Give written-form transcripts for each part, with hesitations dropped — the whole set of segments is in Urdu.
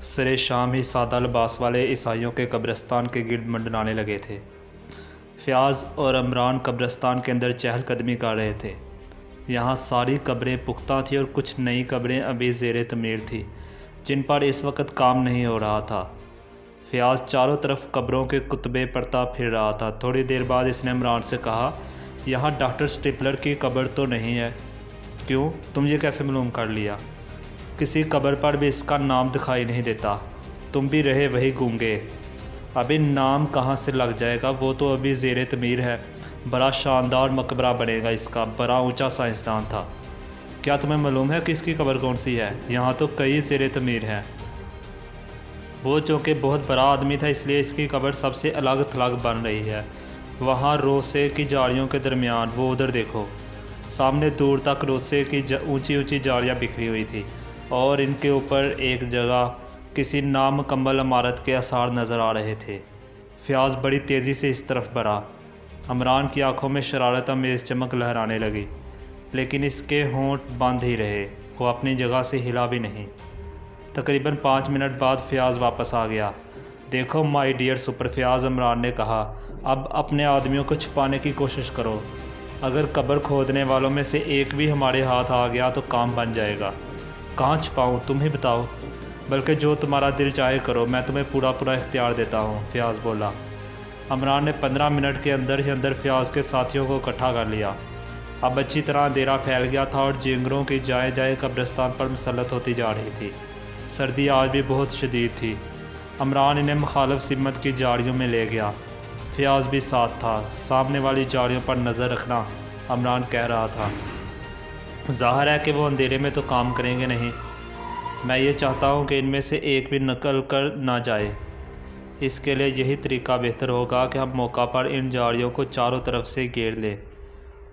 سر شام ہی سادہ لباس والے عیسائیوں کے قبرستان کے گرد منڈلانے لگے تھے۔ فیاض اور عمران قبرستان کے اندر چہل قدمی کر رہے تھے۔ یہاں ساری قبریں پختہ تھیں اور کچھ نئی قبریں ابھی زیر تعمیر تھیں جن پر اس وقت کام نہیں ہو رہا تھا۔ فیاض چاروں طرف قبروں کے کتبے پڑھتا پھر رہا تھا۔ تھوڑی دیر بعد اس نے عمران سے کہا، یہاں ڈاکٹر سٹیپلر کی قبر تو نہیں ہے؟ کیوں؟ تم یہ کیسے معلوم کر لیا؟ کسی قبر پر بھی اس کا نام دکھائی نہیں دیتا۔ تم بھی رہے وہی گونگے۔ ابھی نام کہاں سے لگ جائے گا؟ وہ تو ابھی زیر تعمیر ہے۔ بڑا شاندار مقبرہ بنے گا اس کا۔ بڑا اونچا سائنسدان تھا۔ کیا تمہیں معلوم ہے کہ اس کی قبر کون سی ہے؟ یہاں تو کئی زیر تعمیر ہیں۔ وہ چونکہ بہت بڑا آدمی تھا اس لیے اس کی قبر سب سے الگ تھلگ بن رہی ہے۔ وہاں روسے کی جاڑیوں کے درمیان، وہ ادھر دیکھو، سامنے دور تک روسے کی اونچی اونچی جاڑیاں بکھری ہوئی تھی اور ان کے اوپر ایک جگہ کسی نامکمل عمارت کے آثار نظر آ رہے تھے۔ فیاض بڑی تیزی سے اس طرف بڑھا۔ عمران کی آنکھوں میں شرارت آمیز چمک لہرانے لگی، لیکن اس کے ہونٹ بند ہی رہے۔ وہ اپنی جگہ سے ہلا بھی نہیں۔ تقریباً 5 منٹ بعد فیاض واپس آ گیا۔ دیکھو my dear super Fayyaz, Imran نے کہا، اب اپنے آدمیوں کو چھپانے کی کوشش کرو۔ اگر قبر کھودنے والوں میں سے ایک بھی ہمارے ہاتھ آ گیا تو کام بن جائے گا۔ کہاں چھپاؤں تم ہی بتاؤ؟ بلکہ جو تمہارا دل چاہے کرو، میں تمہیں پورا اختیار دیتا ہوں، فیاض بولا۔ عمران نے 15 منٹ کے اندر ہی اندر فیاض کے ساتھیوں کو اکٹھا کر لیا۔ اب اچھی طرح اندھیرا پھیل گیا تھا اور جینگروں کی جائے جائے قبرستان پر مسلط ہوتی جا رہی تھی۔ سردی آج بھی بہت شدید تھی۔ عمران انہیں مخالف سمت کی جاڑیوں میں لے گیا۔ فیاض بھی ساتھ تھا۔ سامنے والی جاڑیوں پر نظر رکھنا، عمران کہہ رہا تھا۔ ظاہر ہے کہ وہ اندھیرے میں تو کام کریں گے نہیں۔ میں یہ چاہتا ہوں کہ ان میں سے ایک بھی نکل کر نہ جائے۔ اس کے لیے یہی طریقہ بہتر ہوگا کہ ہم موقع پر ان جاڑیوں کو چاروں طرف سے گھیر لیں۔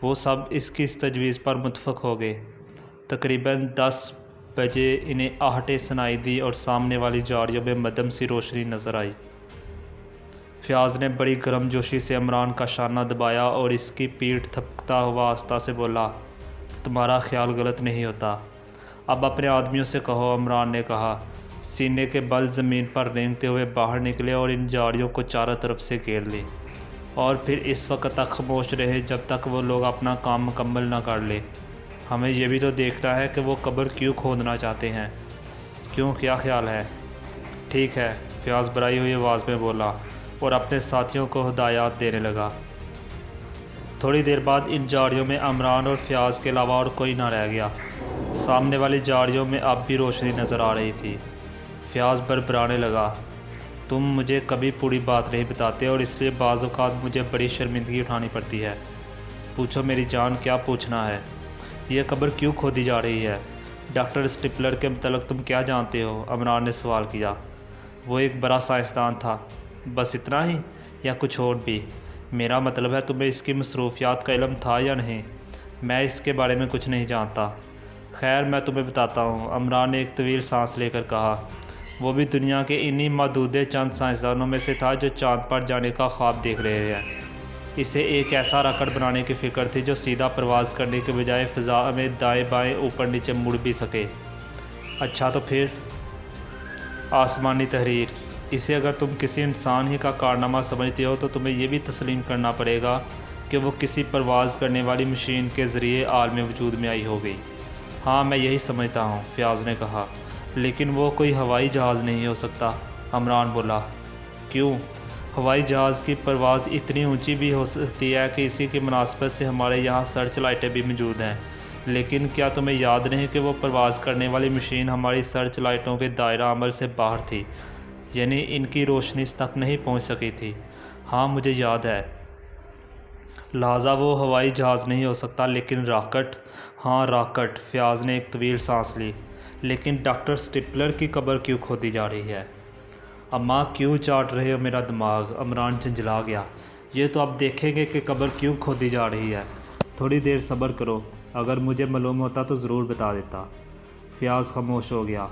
وہ سب اس کی تجویز پر متفق ہو گئے۔ تقریباً 10 بجے انہیں آہٹیں سنائی دی اور سامنے والی جاڑیوں میں مدھم سی روشنی نظر آئی۔ فیاض نے بڑی گرم جوشی سے عمران کا شانہ دبایا اور اس کی پیٹھ تھپکتا ہوا آہستہ سے بولا، تمہارا خیال غلط نہیں ہوتا۔ اب اپنے آدمیوں سے کہو، عمران نے کہا۔ سینے کے بل زمین پر رینگتے ہوئے باہر نکلے اور ان جاڑیوں کو چاروں طرف سے گھیر لی، اور پھر اس وقت تک خاموش رہے جب تک وہ لوگ اپنا کام مکمل نہ کر لیں۔ ہمیں یہ بھی تو دیکھنا ہے کہ وہ قبر کیوں کھودنا چاہتے ہیں۔ کیوں، کیا خیال ہے؟ ٹھیک ہے، فیاض بڑھائی ہوئی آواز میں بولا اور اپنے ساتھیوں کو ہدایات دینے لگا۔ تھوڑی دیر بعد ان جاڑیوں میں عمران اور فیاض کے علاوہ اور کوئی نہ رہ گیا۔ سامنے والی جاڑیوں میں اب بھی روشنی نظر آ رہی تھی۔ فیاض بڑبڑانے لگا، تم مجھے کبھی پوری بات نہیں بتاتے اور اس لیے بعض اوقات مجھے بڑی شرمندگی اٹھانی پڑتی ہے۔ پوچھو میری جان، کیا پوچھنا ہے؟ یہ قبر کیوں کھودی جا رہی ہے؟ ڈاکٹر سٹیپلر کے متعلق تم کیا جانتے ہو؟ عمران نے سوال کیا۔ وہ ایک بڑا سائنسدان تھا۔ بس اتنا ہی یا کچھ اور بھی؟ میرا مطلب ہے تمہیں اس کی مصروفیات کا علم تھا یا نہیں؟ میں اس کے بارے میں کچھ نہیں جانتا۔ خیر میں تمہیں بتاتا ہوں، عمران نے ایک طویل سانس لے کر کہا۔ وہ بھی دنیا کے انہی محدود چند سائنسدانوں میں سے تھا جو چاند پر جانے کا خواب دیکھ رہے ہیں۔ اسے ایک ایسا راکٹ بنانے کی فکر تھی جو سیدھا پرواز کرنے کے بجائے فضا میں دائیں بائیں اوپر نیچے مڑ بھی سکے۔ اچھا تو پھر؟ آسمانی تحریر۔ اسے اگر تم کسی انسان ہی کا کارنامہ سمجھتے ہو تو تمہیں یہ بھی تسلیم کرنا پڑے گا کہ وہ کسی پرواز کرنے والی مشین کے ذریعے عالم وجود میں آئی ہوگی۔ ہاں میں یہی سمجھتا ہوں، فیاض نے کہا۔ لیکن وہ کوئی ہوائی جہاز نہیں ہو سکتا، عمران بولا۔ کیوں؟ ہوائی جہاز کی پرواز اتنی اونچی بھی ہو سکتی ہے کہ اسی کی مناسبت سے ہمارے یہاں سرچ لائٹیں بھی موجود ہیں، لیکن کیا تمہیں یاد نہیں کہ وہ پرواز کرنے والی مشین ہماری سرچ لائٹوں کے دائرہ عمل سے باہر تھی، یعنی ان کی روشنی اس تک نہیں پہنچ سکی تھی؟ ہاں مجھے یاد ہے۔ لہٰذا وہ ہوائی جہاز نہیں ہو سکتا، لیکن راکٹ؟ ہاں راکٹ۔ فیاض نے ایک طویل سانس لی۔ لیکن ڈاکٹر سٹیپلر کی قبر کیوں کھودی جا رہی ہے؟ اماں کیوں چاٹ رہے ہو میرا دماغ؟ عمران جھنجھلا گیا۔ یہ تو اب دیکھیں گے کہ قبر کیوں کھودی جا رہی ہے۔ تھوڑی دیر صبر کرو، اگر مجھے معلوم ہوتا تو ضرور بتا دیتا۔ فیاض خاموش ہو گیا۔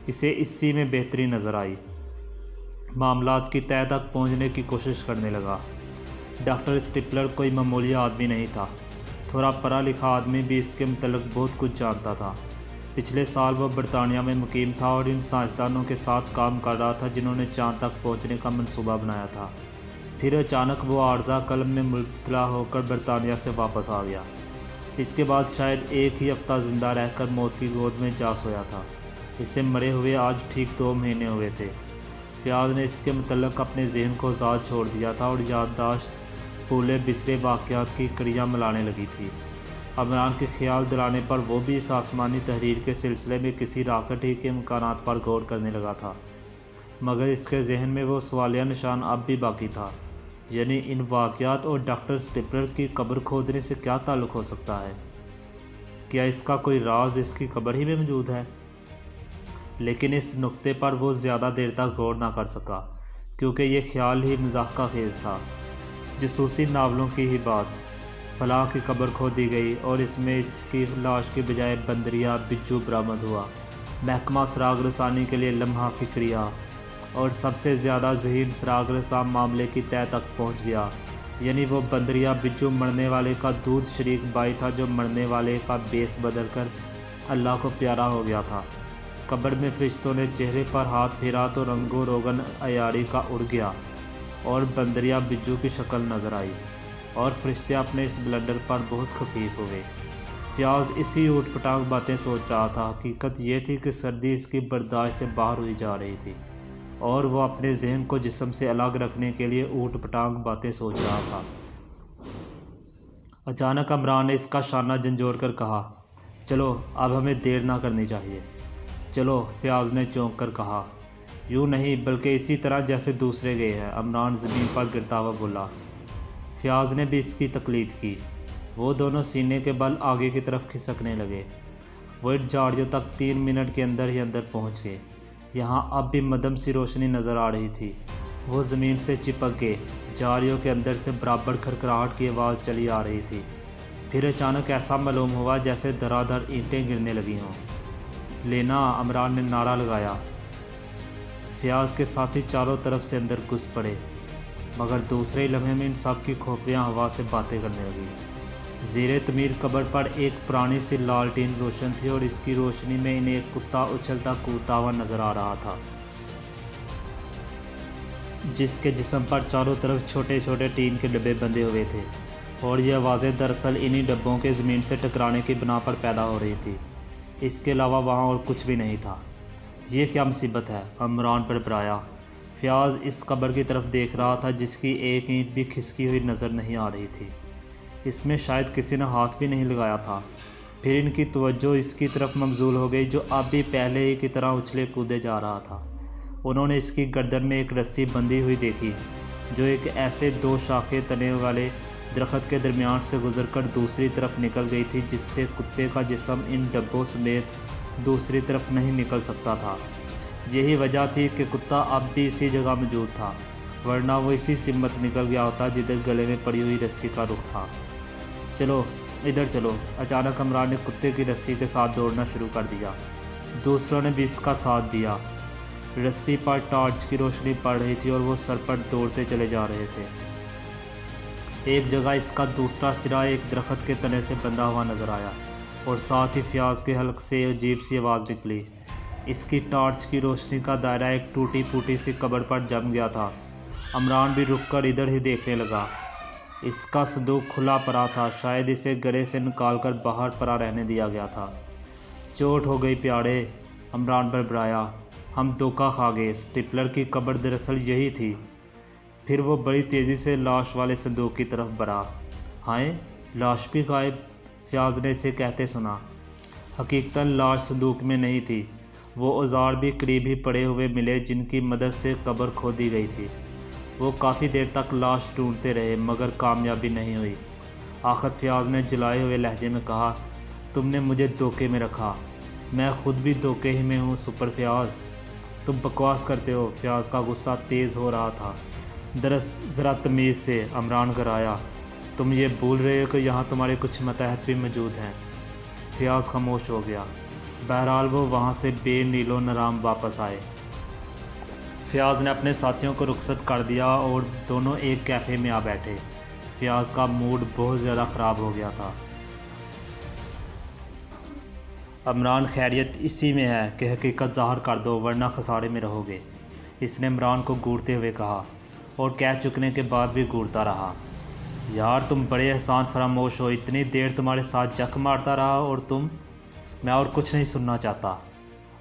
اسے اسی میں بہتری نظر آئی۔ معاملات کی تہہ تک پہنچنے کی کوشش کرنے لگا۔ ڈاکٹر سٹیپلر کوئی معمولی آدمی نہیں تھا۔ تھوڑا پڑھا لکھا آدمی بھی اس کے متعلق بہت کچھ جانتا تھا۔ پچھلے سال وہ برطانیہ میں مقیم تھا اور ان سائنسدانوں کے ساتھ کام کر رہا تھا جنہوں نے چاند تک پہنچنے کا منصوبہ بنایا تھا۔ پھر اچانک وہ عارضہ قلب میں مبتلا ہو کر برطانیہ سے واپس آ گیا۔ اس کے بعد شاید ایک ہی ہفتہ زندہ رہ کر موت کی گود میں جا سویا تھا۔ اسے مرے ہوئے آج ٹھیک 2 مہینے ہوئے تھے۔ فیاض نے اس کے متعلق اپنے ذہن کو آزاد چھوڑ دیا تھا اور یادداشت پھولے بسرے واقعات کی کڑیاں ملانے لگی تھی۔ عمران کے خیال دلانے پر وہ بھی اس آسمانی تحریر کے سلسلے میں کسی راکٹ ہی کے امکانات پر غور کرنے لگا تھا، مگر اس کے ذہن میں وہ سوالیہ نشان اب بھی باقی تھا، یعنی ان واقعات اور ڈاکٹر سٹیپلر کی قبر کھودنے سے کیا تعلق ہو سکتا ہے؟ کیا اس کا کوئی راز اس کی قبر ہی میں موجود ہے؟ لیکن اس نقطے پر وہ زیادہ دیر تک غور نہ کر سکا، کیونکہ یہ خیال ہی مضحکہ خیز تھا۔ جاسوسی ناولوں کی ہی بات، فلاں کی قبر کھودی گئی اور اس میں اس کی لاش کی بجائے بندریا بجو برآمد ہوا۔ محکمہ سراغ رسانی کے لیے لمحہ فکریہ، اور سب سے زیادہ ذہین سراغ رساں معاملے کی تہہ تک پہنچ گیا، یعنی وہ بندریا بجو مرنے والے کا دودھ شریک بھائی تھا جو مرنے والے کا بیس بدل کر اللہ کو پیارا ہو گیا تھا۔ قبر میں فرشتوں نے چہرے پر ہاتھ پھیرا تو رنگ و روغن عیاری کا اڑ گیا اور بندریا بجو کی شکل نظر آئی، اور فرشتے اپنے اس بلنڈر پر بہت خفیف ہوئے۔ فیاض اسی اوٹ پٹانگ باتیں سوچ رہا تھا۔ حقیقت یہ تھی کہ سردی اس کی برداشت سے باہر ہوئی جا رہی تھی، اور وہ اپنے ذہن کو جسم سے الگ رکھنے کے لیے اوٹ پٹانگ باتیں سوچ رہا تھا۔ اچانک عمران نے اس کا شانہ جھنجھوڑ کر کہا، چلو اب ہمیں دیر نہ کرنی چاہیے۔ چلو، فیاض نے چونک کر کہا۔ یوں نہیں، بلکہ اسی طرح جیسے دوسرے گئے ہیں، عمران زمین پر گرتا ہوا بولا۔ فیاض نے بھی اس کی تقلید کی۔ وہ دونوں سینے کے بل آگے کی طرف کھسکنے لگے۔ وہ ان جھاڑیوں تک 3 منٹ کے اندر ہی اندر پہنچ گئے۔ یہاں اب بھی مدھم سی روشنی نظر آ رہی تھی۔ وہ زمین سے چپک گئے۔ جھاڑیوں کے اندر سے برابر کھرکھراہٹ کی آواز چلی آ رہی تھی۔ پھر اچانک ایسا معلوم ہوا جیسے دھڑا دھڑ اینٹیں گرنے لگی ہوں۔ لینا، عمران نے نعرہ لگایا۔ فیاض کے ساتھی چاروں طرف سے اندر گھس پڑے، مگر دوسرے لمحے میں ان سب کی کھوپڑیاں ہوا سے باتیں کرنے لگیں۔ زیر تعمیر قبر پر ایک پرانی سی لالٹین روشن تھی اور اس کی روشنی میں انہیں ایک کتا اچھلتا کودتا ہوا نظر آ رہا تھا، جس کے جسم پر چاروں طرف چھوٹے چھوٹے ٹین کے ڈبے بندھے ہوئے تھے، اور یہ آوازیں دراصل انہی ڈبوں کے زمین سے ٹکرانے کی بنا پر پیدا ہو رہی تھی۔ اس کے علاوہ وہاں اور کچھ بھی نہیں تھا۔ یہ کیا مصیبت ہے؟ عمران پر برایا۔ فیاض اس قبر کی طرف دیکھ رہا تھا جس کی ایک اینٹ بھی کھسکی ہوئی نظر نہیں آ رہی تھی۔ اس میں شاید کسی نے ہاتھ بھی نہیں لگایا تھا۔ پھر ان کی توجہ اس کی طرف مبذول ہو گئی جو اب بھی پہلے ہی کی طرح اچھلے کودے جا رہا تھا۔ انہوں نے اس کی گردن میں ایک رسی بندھی ہوئی دیکھی جو ایک ایسے 2 شاخے تنے والے درخت کے درمیان سے گزر کر دوسری طرف نکل گئی تھی جس سے کتے کا جسم ان ڈبوں سمیت دوسری طرف نہیں نکل سکتا تھا۔ یہی وجہ تھی کہ کتا اب بھی اسی جگہ موجود تھا، ورنہ وہ اسی سمت نکل گیا ہوتا جدھر گلے میں پڑی ہوئی رسی کا رخ تھا۔ چلو ادھر چلو۔ اچانک عمران نے کتے کی رسی کے ساتھ دوڑنا شروع کر دیا۔ دوسروں نے بھی اس کا ساتھ دیا۔ رسی پر ٹارچ کی روشنی پڑ رہی تھی اور وہ سر پر دوڑتے چلے جا رہے تھے۔ ایک جگہ اس کا دوسرا سرا ایک درخت کے تنے سے بندھا ہوا نظر آیا، اور ساتھ ہی فیاض کے حلق سے عجیب سی آواز نکلی۔ اس کی ٹارچ کی روشنی کا دائرہ ایک ٹوٹی پھوٹی سی قبر پر جم گیا تھا۔ عمران بھی رک کر ادھر ہی دیکھنے لگا۔ اس کا صندوق کھلا پڑا تھا، شاید اسے گرے سے نکال کر باہر پڑا رہنے دیا گیا تھا۔ چوٹ ہو گئی پیاڑے، عمران بڑبڑایا۔ ہم دھوکہ کھا گئے، سٹیپلر کی قبر دراصل یہی تھی۔ پھر وہ بڑی تیزی سے لاش والے صندوق کی طرف بڑھا۔ ہائے، لاش بھی غائب، فیاض نے اسے کہتے سنا۔ حقیقتاً لاش صندوق میں نہیں تھی۔ وہ اوزار بھی قریب ہی پڑے ہوئے ملے جن کی مدد سے قبر کھودی گئی تھی۔ وہ کافی دیر تک لاش ڈھونڈتے رہے مگر کامیابی نہیں ہوئی۔ آخر فیاض نے جلائے ہوئے لہجے میں کہا، تم نے مجھے دھوکے میں رکھا، میں خود بھی دھوکے ہی میں ہوں سپر فیاض۔ تم بکواس کرتے ہو۔ فیاض کا غصہ تیز ہو رہا تھا۔ ذرا تمیز سے، عمران گرایا، تم یہ بھول رہے ہو کہ یہاں تمہارے کچھ ماتحت بھی موجود ہیں۔ فیاض خاموش ہو گیا۔ بہرحال وہ وہاں سے بے نیل و نرام واپس آئے۔ فیاض نے اپنے ساتھیوں کو رخصت کر دیا اور دونوں ایک کیفے میں آ بیٹھے۔ فیاض کا موڈ بہت زیادہ خراب ہو گیا تھا۔ عمران خیریت اسی میں ہے کہ حقیقت ظاہر کر دو ورنہ خسارے میں رہو گے، اس نے عمران کو گھورتے ہوئے کہا، اور کہہ چکنے کے بعد بھی گھورتا رہا۔ یار تم بڑے احسان فراموش ہو، اتنی دیر تمہارے ساتھ جک مارتا رہا اور میں اور کچھ نہیں سننا چاہتا،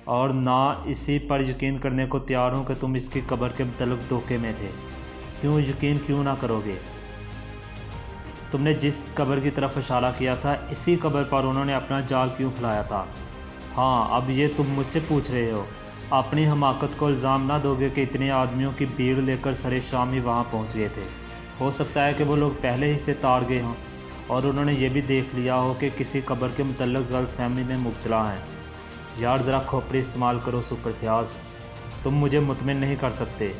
اور نہ اسی پر یقین کرنے کو تیار ہوں کہ تم اس کی قبر کے متعلق دھوکے میں تھے۔ کیوں یقین کیوں نہ کرو گے؟ تم نے جس قبر کی طرف اشارہ کیا تھا اسی قبر پر انہوں نے اپنا جال کیوں پھیلایا تھا؟ ہاں، اب یہ تم مجھ سے پوچھ رہے ہو؟ اپنی حماقت کو الزام نہ دو گے کہ اتنے آدمیوں کی بھیڑ لے کر سرے شام ہی وہاں پہنچ گئے تھے؟ ہو سکتا ہے کہ وہ لوگ پہلے ہی سے تار گئے ہوں اور انہوں نے یہ بھی دیکھ لیا ہو کہ کسی قبر کے متعلق غلط فہمی میں مبتلا ہیں۔ یار ذرا کھوپڑی استعمال کرو سپر فیاض، تم مجھے مطمئن نہیں کر سکتے۔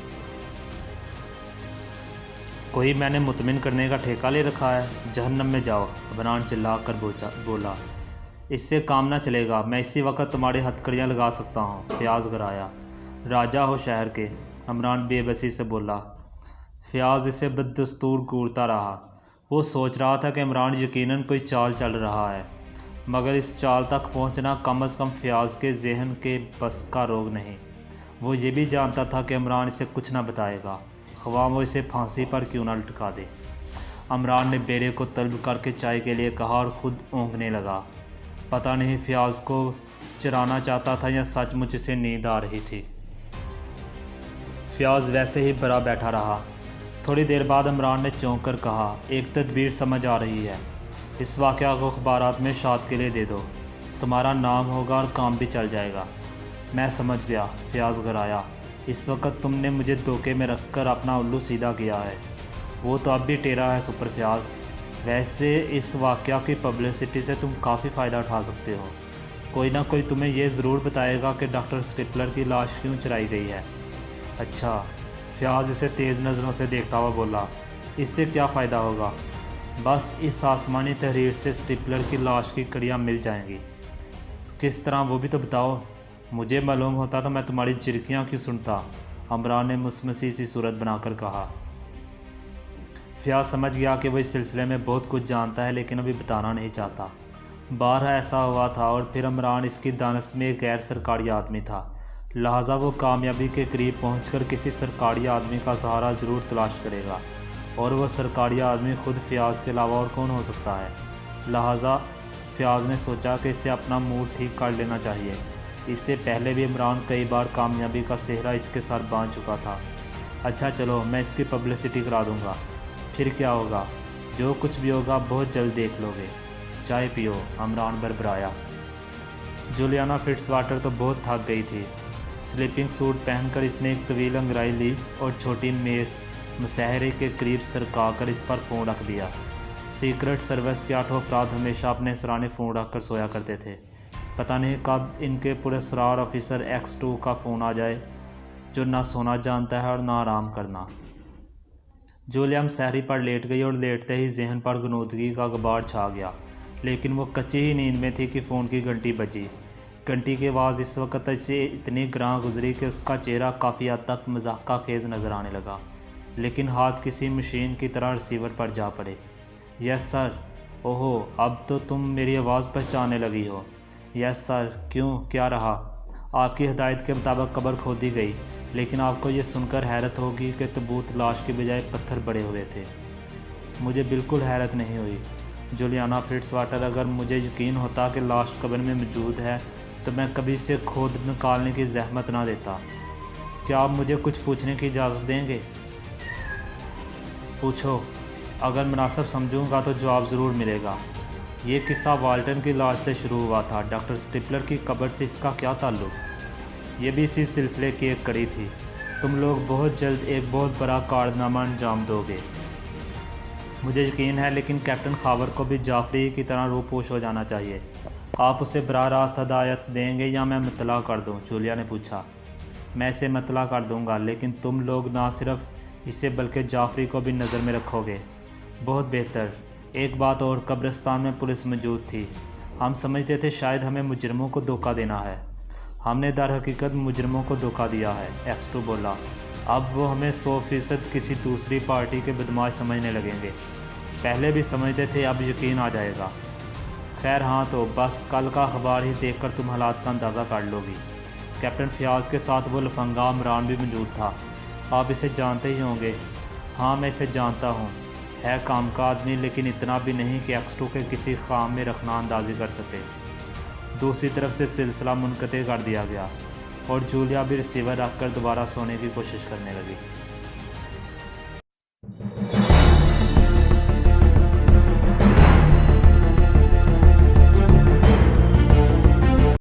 کوئی میں نے مطمئن کرنے کا ٹھیکہ لے رکھا ہے؟ جہنم میں جاؤ، عمران چلا کر بولا۔ اس سے کام نہ چلے گا، میں اسی وقت تمہاری ہتھکڑیاں لگا سکتا ہوں، فیاض گرایا۔ راجہ ہو شہر کے، عمران بے بسی سے بولا۔ فیاض اسے بددستور گھورتا رہا۔ وہ سوچ رہا تھا کہ عمران یقیناً کوئی چال چل رہا ہے، مگر اس چال تک پہنچنا کم از کم فیاض کے ذہن کے بس کا روگ نہیں۔ وہ یہ بھی جانتا تھا کہ عمران اسے کچھ نہ بتائے گا، خواہ وہ اسے پھانسی پر کیوں نہ لٹکا دے۔ عمران نے بیڑے کو طلب کر کے چائے کے لیے کہا اور خود اونگنے لگا۔ پتہ نہیں فیاض کو چرانا چاہتا تھا یا سچ مچ اسے نیند آ رہی تھی۔ فیاض ویسے ہی برا بیٹھا رہا۔ تھوڑی دیر بعد عمران نے چونک کر کہا، ایک تدبیر سمجھ آ رہی ہے، اس واقعہ کو اخبارات میں اشاعت کے لیے دے دو، تمہارا نام ہوگا اور کام بھی چل جائے گا۔ میں سمجھ گیا، فیاض گرایا۔ اس وقت تم نے مجھے دھوکے میں رکھ کر اپنا الو سیدھا کیا ہے۔ وہ تو اب بھی ٹیڑھا ہے سپر فیاض۔ ویسے اس واقعہ کی پبلسٹی سے تم کافی فائدہ اٹھا سکتے ہو۔ کوئی نہ کوئی تمہیں یہ ضرور بتائے گا کہ ڈاکٹر سٹپلر کی لاش کیوں چرائی گئی ہے۔ اچھا، فیاض اسے تیز نظروں سے دیکھتا ہوا بولا، اس سے کیا فائدہ ہوگا؟ بس اس آسمانی تحریر سے سٹپلر کی لاش کی کڑیاں مل جائیں گی۔ کس طرح وہ بھی تو بتاؤ؟ مجھے معلوم ہوتا تو میں تمہاری جھرکیاں کیوں سنتا، عمران نے مسمسی سی صورت بنا کر کہا۔ فیاض سمجھ گیا کہ وہ اس سلسلے میں بہت کچھ جانتا ہے لیکن ابھی بتانا نہیں چاہتا۔ بارہا ایسا ہوا تھا اور پھر عمران اس کی دانست میں ایک غیر سرکاری آدمی تھا، لہٰذا وہ کامیابی کے قریب پہنچ کر کسی سرکاری آدمی کا سہارا ضرور تلاش کرے گا، اور وہ سرکاری آدمی خود فیاض کے علاوہ اور کون ہو سکتا ہے؟ لہٰذا فیاض نے سوچا کہ اسے اپنا موڈ ٹھیک کر لینا چاہیے۔ اس سے پہلے بھی عمران کئی بار کامیابی کا صحرا اس کے ساتھ باندھ چکا تھا۔ اچھا چلو، میں اس کی پبلسٹی کرا دوں گا، پھر کیا ہوگا؟ جو کچھ بھی ہوگا بہت جلد دیکھ لو گے۔ چائے پیو، عمران بربرایا۔ جولیانا فٹس واٹر تو بہت تھک گئی تھی۔ سلیپنگ سوٹ پہن کر اس نے ایک طویل انگرائی لی اور چھوٹی میز مسحرے کے قریب سرکا کر اس پر فون رکھ دیا۔ سیکرٹ سروس کے 8 افراد ہمیشہ اپنے سرانے فون رکھ کر سویا کرتے تھے۔ پتہ نہیں کب ان کے پراسرار آفیسر X2 کا فون آ جائے، جو نہ سونا جانتا ہے اور نہ آرام کرنا۔ جولیا مسحری پر لیٹ گئی اور لیٹتے ہی ذہن پر غنودگی کا غبار چھا گیا، لیکن وہ کچی ہی نیند میں تھی کہ فون کی گھنٹی بجی۔ گھنٹی کی آواز اس وقت اسے اتنی گراں گزری کہ اس کا چہرہ کافی حد تک مضحکہ خیز نظر آنے لگا، لیکن ہاتھ کسی مشین کی طرح ریسیور پر جا پڑے۔ یس سر۔ اوہو، اب تو تم میری آواز پہچاننے لگی ہو۔ یس سر۔ کیوں، کیا رہا؟ آپ کی ہدایت کے مطابق قبر کھودی گئی، لیکن آپ کو یہ سن کر حیرت ہوگی کہ تابوت لاش کی بجائے پتھر بڑے ہوئے تھے۔ مجھے بالکل حیرت نہیں ہوئی، جولیانا فٹس واٹر۔ اگر مجھے یقین ہوتا کہ لاش قبر میں موجود ہے تو میں کبھی اسے کھود نکالنے کی زحمت نہ دیتا۔ کیا آپ مجھے کچھ پوچھنے کی اجازت دیں گے؟ پوچھو، اگر مناسب سمجھوں گا تو جواب ضرور ملے گا۔ یہ قصہ والٹن کی لاش سے شروع ہوا تھا، ڈاکٹر سٹپلر کی قبر سے اس کا کیا تعلق؟ یہ بھی اسی سلسلے کی ایک کڑی تھی۔ تم لوگ بہت جلد ایک بہت بڑا کارنامہ انجام دو گے، مجھے یقین ہے، لیکن کیپٹن خاور کو بھی جعفری کی طرح روپوش ہو جانا چاہیے۔ آپ اسے براہ راست ہدایت دیں گے یا میں مطلع کر دوں؟ جولیا نے پوچھا۔ میں اسے مطلع کر دوں گا، لیکن تم لوگ نہ صرف اسے بلکہ جعفری کو بھی نظر میں رکھو گے۔ بہت بہتر۔ ایک بات اور، قبرستان میں پولیس موجود تھی۔ ہم سمجھتے تھے شاید ہمیں مجرموں کو دھوکہ دینا ہے۔ ہم نے در حقیقت مجرموں کو دھوکہ دیا ہے، X2 بولا۔ اب وہ ہمیں 100% کسی دوسری پارٹی کے بدماش سمجھنے لگیں گے۔ پہلے بھی سمجھتے تھے، اب یقین آ جائے گا۔ خیر ہاں تو بس کل کا اخبار ہی دیکھ کر تم حالات کا اندازہ کر لو گی۔ کیپٹن فیاض کے ساتھ وہ لفنگا عمران بھی موجود تھا، آپ اسے جانتے ہی ہوں گے۔ ہاں میں اسے جانتا ہوں، ہے کام کا آدمی لیکن اتنا بھی نہیں کہ ایکسٹرو کے کسی خام میں رخنہ اندازی کر سکے۔ دوسری طرف سے سلسلہ منقطع کر دیا گیا اور جولیا بھی ریسیور رکھ کر دوبارہ سونے کی کوشش کرنے لگی۔